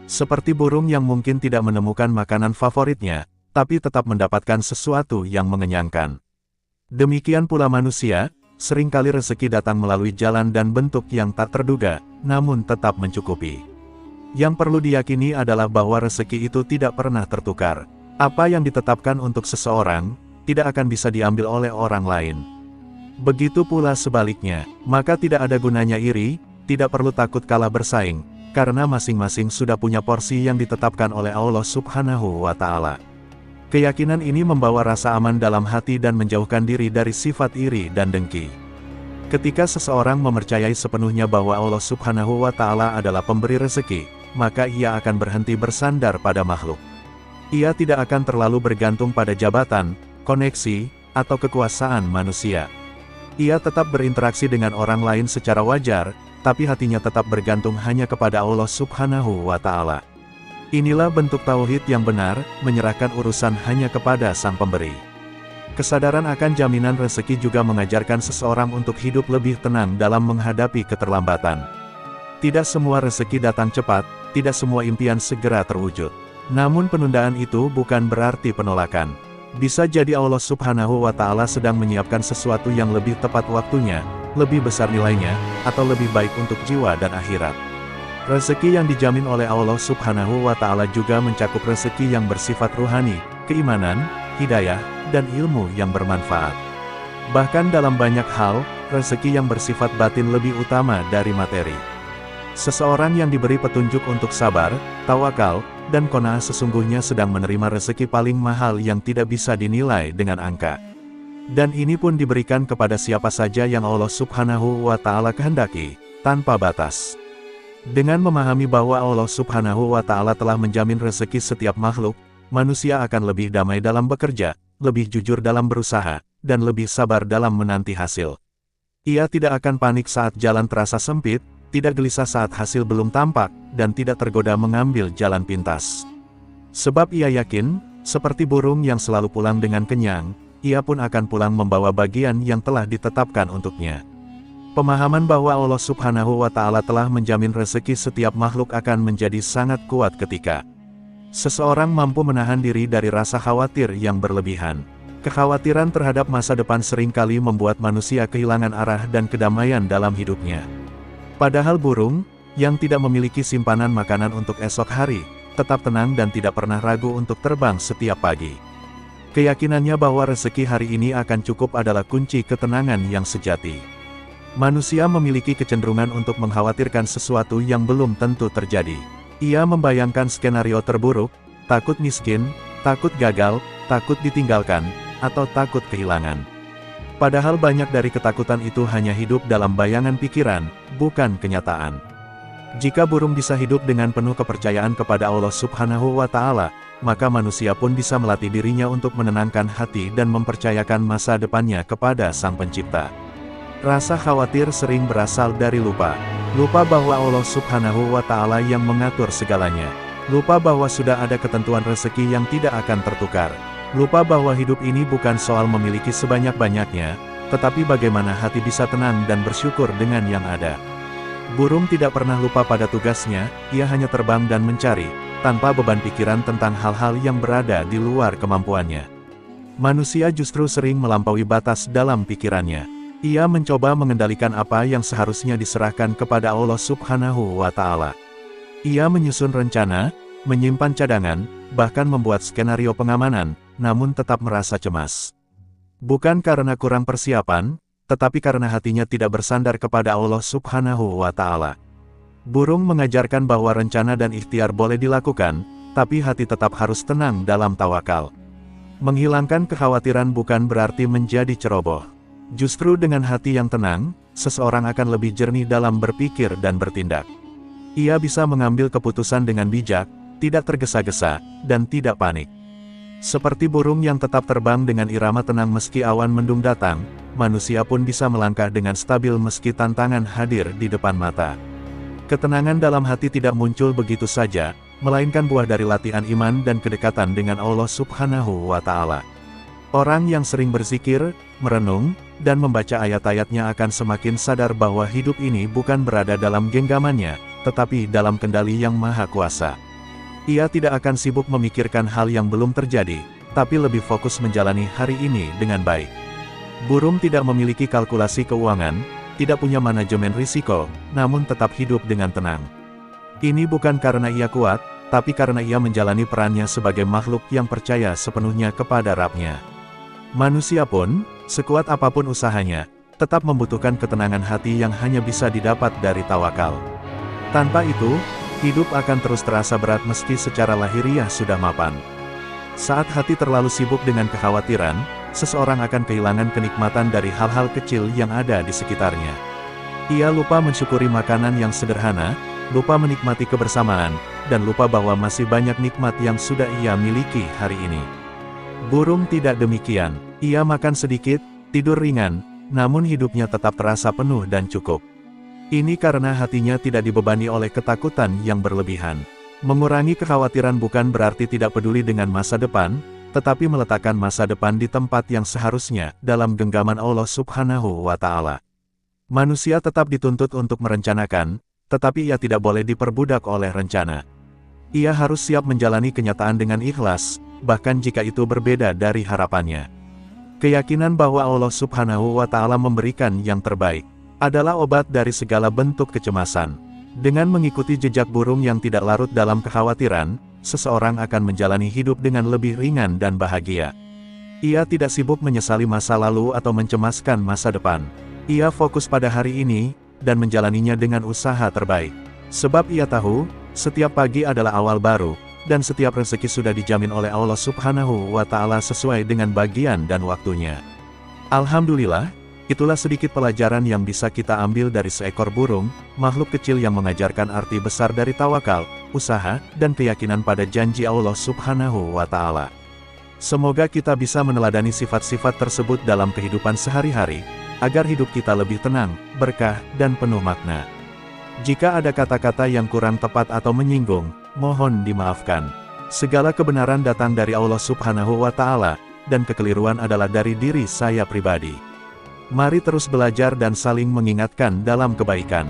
Seperti burung yang mungkin tidak menemukan makanan favoritnya, tapi tetap mendapatkan sesuatu yang mengenyangkan. Demikian pula manusia, seringkali rezeki datang melalui jalan dan bentuk yang tak terduga, namun tetap mencukupi. Yang perlu diyakini adalah bahwa rezeki itu tidak pernah tertukar. Apa yang ditetapkan untuk seseorang, tidak akan bisa diambil oleh orang lain. Begitu pula sebaliknya, maka tidak ada gunanya iri, tidak perlu takut kalah bersaing, karena masing-masing sudah punya porsi yang ditetapkan oleh Allah Subhanahu wa Ta'ala. Keyakinan ini membawa rasa aman dalam hati dan menjauhkan diri dari sifat iri dan dengki. Ketika seseorang mempercayai sepenuhnya bahwa Allah Subhanahu wa Ta'ala adalah pemberi rezeki, maka ia akan berhenti bersandar pada makhluk. Ia tidak akan terlalu bergantung pada jabatan, koneksi, atau kekuasaan manusia. Ia tetap berinteraksi dengan orang lain secara wajar, tapi hatinya tetap bergantung hanya kepada Allah Subhanahu wa Ta'ala. Inilah bentuk tauhid yang benar, menyerahkan urusan hanya kepada Sang Pemberi. Kesadaran akan jaminan rezeki juga mengajarkan seseorang untuk hidup lebih tenang dalam menghadapi keterlambatan. Tidak semua rezeki datang cepat, tidak semua impian segera terwujud. Namun penundaan itu bukan berarti penolakan. Bisa jadi Allah Subhanahu wa Ta'ala sedang menyiapkan sesuatu yang lebih tepat waktunya, lebih besar nilainya, atau lebih baik untuk jiwa dan akhirat. Rezeki yang dijamin oleh Allah Subhanahu wa Ta'ala juga mencakup rezeki yang bersifat ruhani, keimanan, hidayah, dan ilmu yang bermanfaat. Bahkan dalam banyak hal, rezeki yang bersifat batin lebih utama dari materi. Seseorang yang diberi petunjuk untuk sabar, tawakal, dan qanaah sesungguhnya sedang menerima rezeki paling mahal yang tidak bisa dinilai dengan angka. Dan ini pun diberikan kepada siapa saja yang Allah Subhanahu wa Ta'ala kehendaki, tanpa batas. Dengan memahami bahwa Allah Subhanahu wa Ta'ala telah menjamin rezeki setiap makhluk, manusia akan lebih damai dalam bekerja, lebih jujur dalam berusaha, dan lebih sabar dalam menanti hasil. Ia tidak akan panik saat jalan terasa sempit, tidak gelisah saat hasil belum tampak, dan tidak tergoda mengambil jalan pintas. Sebab ia yakin, seperti burung yang selalu pulang dengan kenyang, ia pun akan pulang membawa bagian yang telah ditetapkan untuknya. Pemahaman bahwa Allah Subhanahu wa Ta'ala telah menjamin rezeki setiap makhluk akan menjadi sangat kuat ketika seseorang mampu menahan diri dari rasa khawatir yang berlebihan. Kekhawatiran terhadap masa depan seringkali membuat manusia kehilangan arah dan kedamaian dalam hidupnya. Padahal burung, yang tidak memiliki simpanan makanan untuk esok hari, tetap tenang dan tidak pernah ragu untuk terbang setiap pagi. Keyakinannya bahwa rezeki hari ini akan cukup adalah kunci ketenangan yang sejati. Manusia memiliki kecenderungan untuk mengkhawatirkan sesuatu yang belum tentu terjadi. Ia membayangkan skenario terburuk, takut miskin, takut gagal, takut ditinggalkan, atau takut kehilangan. Padahal banyak dari ketakutan itu hanya hidup dalam bayangan pikiran, bukan kenyataan. Jika burung bisa hidup dengan penuh kepercayaan kepada Allah Subhanahu wa Ta'ala, maka manusia pun bisa melatih dirinya untuk menenangkan hati dan mempercayakan masa depannya kepada Sang Pencipta. Rasa khawatir sering berasal dari lupa. Lupa bahwa Allah Subhanahu wa Ta'ala yang mengatur segalanya. Lupa bahwa sudah ada ketentuan rezeki yang tidak akan tertukar. Lupa bahwa hidup ini bukan soal memiliki sebanyak-banyaknya, tetapi bagaimana hati bisa tenang dan bersyukur dengan yang ada? Burung tidak pernah lupa pada tugasnya, ia hanya terbang dan mencari, tanpa beban pikiran tentang hal-hal yang berada di luar kemampuannya. Manusia justru sering melampaui batas dalam pikirannya. Ia mencoba mengendalikan apa yang seharusnya diserahkan kepada Allah Subhanahu wa Ta'ala. Ia menyusun rencana, menyimpan cadangan, bahkan membuat skenario pengamanan, namun tetap merasa cemas. Bukan karena kurang persiapan, tetapi karena hatinya tidak bersandar kepada Allah Subhanahu wa Ta'ala. Burung mengajarkan bahwa rencana dan ikhtiar boleh dilakukan, tapi hati tetap harus tenang dalam tawakal. Menghilangkan kekhawatiran bukan berarti menjadi ceroboh. Justru dengan hati yang tenang, seseorang akan lebih jernih dalam berpikir dan bertindak. Ia bisa mengambil keputusan dengan bijak, tidak tergesa-gesa, dan tidak panik. Seperti burung yang tetap terbang dengan irama tenang meski awan mendung datang, manusia pun bisa melangkah dengan stabil meski tantangan hadir di depan mata. Ketenangan dalam hati tidak muncul begitu saja, melainkan buah dari latihan iman dan kedekatan dengan Allah Subhanahu wa Ta'ala. Orang yang sering berzikir, merenung, dan membaca ayat-ayatnya akan semakin sadar bahwa hidup ini bukan berada dalam genggamannya, tetapi dalam kendali Yang Maha Kuasa. Ia tidak akan sibuk memikirkan hal yang belum terjadi, tapi lebih fokus menjalani hari ini dengan baik. Burung tidak memiliki kalkulasi keuangan, tidak punya manajemen risiko, namun tetap hidup dengan tenang. Ini bukan karena ia kuat, tapi karena ia menjalani perannya sebagai makhluk yang percaya sepenuhnya kepada Rabb-nya. Manusia pun, sekuat apapun usahanya, tetap membutuhkan ketenangan hati yang hanya bisa didapat dari tawakal. Tanpa itu, hidup akan terus terasa berat meski secara lahiriah sudah mapan. Saat hati terlalu sibuk dengan kekhawatiran, seseorang akan kehilangan kenikmatan dari hal-hal kecil yang ada di sekitarnya. Ia lupa mensyukuri makanan yang sederhana, lupa menikmati kebersamaan, dan lupa bahwa masih banyak nikmat yang sudah ia miliki hari ini. Burung tidak demikian, ia makan sedikit, tidur ringan, namun hidupnya tetap terasa penuh dan cukup. Ini karena hatinya tidak dibebani oleh ketakutan yang berlebihan. Mengurangi kekhawatiran bukan berarti tidak peduli dengan masa depan, tetapi meletakkan masa depan di tempat yang seharusnya, dalam genggaman Allah Subhanahu wa Ta'ala. Manusia tetap dituntut untuk merencanakan, tetapi ia tidak boleh diperbudak oleh rencana. Ia harus siap menjalani kenyataan dengan ikhlas, bahkan jika itu berbeda dari harapannya. Keyakinan bahwa Allah Subhanahu wa Ta'ala memberikan yang terbaik adalah obat dari segala bentuk kecemasan. Dengan mengikuti jejak burung yang tidak larut dalam kekhawatiran, seseorang akan menjalani hidup dengan lebih ringan dan bahagia. Ia tidak sibuk menyesali masa lalu atau mencemaskan masa depan. Ia fokus pada hari ini, dan menjalaninya dengan usaha terbaik. Sebab ia tahu, setiap pagi adalah awal baru, dan setiap rezeki sudah dijamin oleh Allah Subhanahu wa Ta'ala sesuai dengan bagian dan waktunya. Alhamdulillah, itulah sedikit pelajaran yang bisa kita ambil dari seekor burung, makhluk kecil yang mengajarkan arti besar dari tawakal, usaha, dan keyakinan pada janji Allah Subhanahu wa Ta'ala. Semoga kita bisa meneladani sifat-sifat tersebut dalam kehidupan sehari-hari, agar hidup kita lebih tenang, berkah, dan penuh makna. Jika ada kata-kata yang kurang tepat atau menyinggung, mohon dimaafkan. Segala kebenaran datang dari Allah Subhanahu wa Ta'ala, dan kekeliruan adalah dari diri saya pribadi. Mari terus belajar dan saling mengingatkan dalam kebaikan.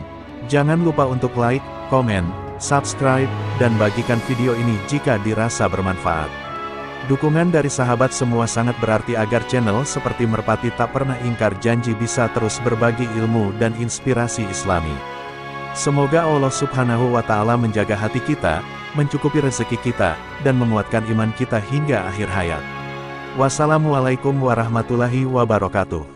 Jangan lupa untuk like, komen, subscribe, dan bagikan video ini jika dirasa bermanfaat. Dukungan dari sahabat semua sangat berarti agar channel seperti Merpati tak pernah ingkar janji bisa terus berbagi ilmu dan inspirasi Islami. Semoga Allah Subhanahu wa Ta'ala menjaga hati kita, mencukupi rezeki kita, dan menguatkan iman kita hingga akhir hayat. Wassalamualaikum warahmatullahi wabarakatuh.